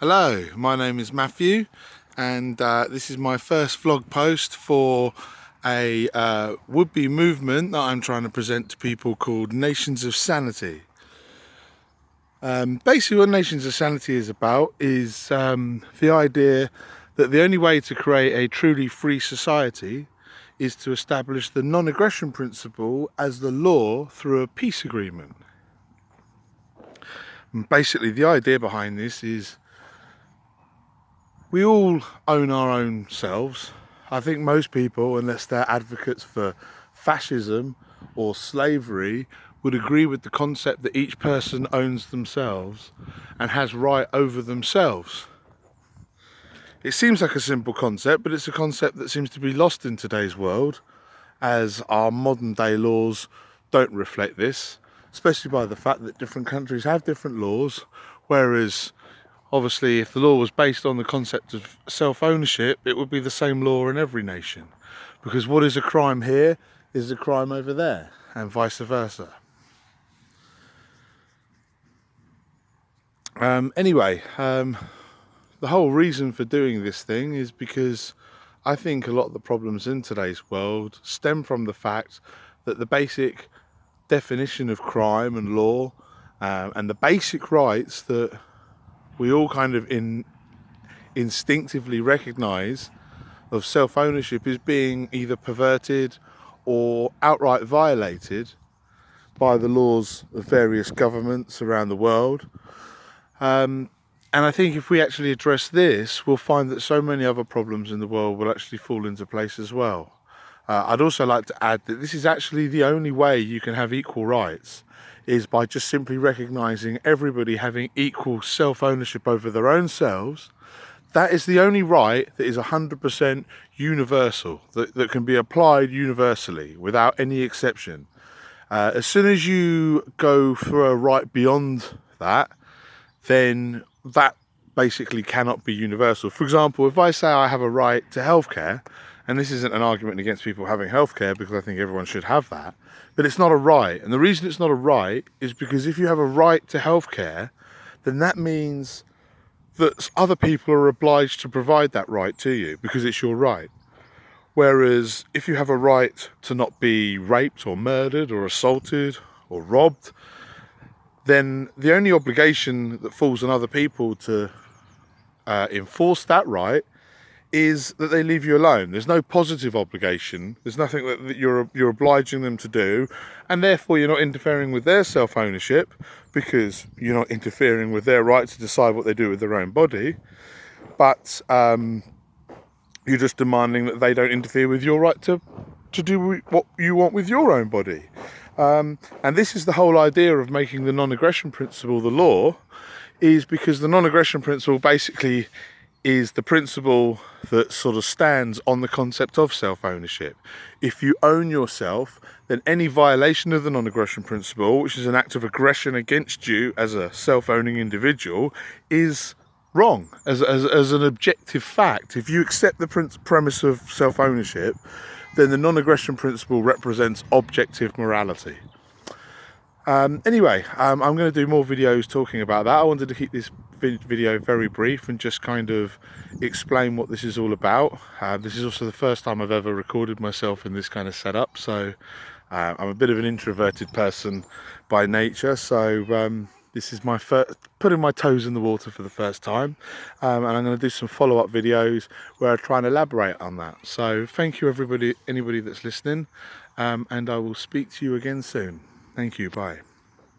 Hello, my name is Matthew, and this is my first vlog post for a would-be movement that I'm trying to present to people called Nations of Sanity. Basically what Nations of Sanity is about is the idea that the only way to create a truly free society is to establish the non-aggression principle as the law through a peace agreement. And basically the idea behind this is we all own our own selves. I think most people, unless they're advocates for fascism or slavery, would agree with the concept that each person owns themselves and has right over themselves. It seems like a simple concept, but it's a concept that seems to be lost in today's world, as our modern day laws don't reflect this, especially by the fact that different countries have different laws, whereas obviously, if the law was based on the concept of self-ownership, it would be the same law in every nation. Because what is a crime here is a crime over there, and vice versa. Anyway, the whole reason for doing this thing is because I think a lot of the problems in today's world stem from the fact that the basic definition of crime and law and the basic rights that we all kind of instinctively recognise of self-ownership is being either perverted or outright violated by the laws of various governments around the world. And I think if we actually address this, we'll find that so many other problems in the world will actually fall into place as well. I'd also like to add that this is actually the only way you can have equal rights, is by just simply recognising everybody having equal self-ownership over their own selves. That is the only right that is 100% universal, that can be applied universally without any exception. As soon as you go for a right beyond that, then that basically cannot be universal. For example, if I say I have a right to healthcare, and this isn't an argument against people having healthcare, because I think everyone should have that, but it's not a right. And the reason it's not a right is because if you have a right to healthcare, then that means that other people are obliged to provide that right to you because it's your right. Whereas if you have a right to not be raped or murdered or assaulted or robbed, then the only obligation that falls on other people to enforce that right is that they leave you alone. There's no positive obligation. There's nothing that you're obliging them to do, and therefore you're not interfering with their self-ownership, because you're not interfering with their right to decide what they do with their own body, but you're just demanding that they don't interfere with your right to do what you want with your own body. And this is the whole idea of making the non-aggression principle the law, is because the non-aggression principle basically is the principle that sort of stands on the concept of self-ownership. If you own yourself, then any violation of the non-aggression principle, which is an act of aggression against you as a self-owning individual, is wrong as an objective fact. If you accept the premise of self-ownership, then the non-aggression principle represents objective morality. Anyway, I'm going to do more videos talking about that. I wanted to keep this video very brief and just kind of explain what this is all about. This is also the first time I've ever recorded myself in this kind of setup, so I'm a bit of an introverted person by nature, so this is my first putting my toes in the water for the first time, and I'm going to do some follow-up videos where I try and elaborate on that. So thank you anybody that's listening, and I will speak to you again soon. Thank you, bye.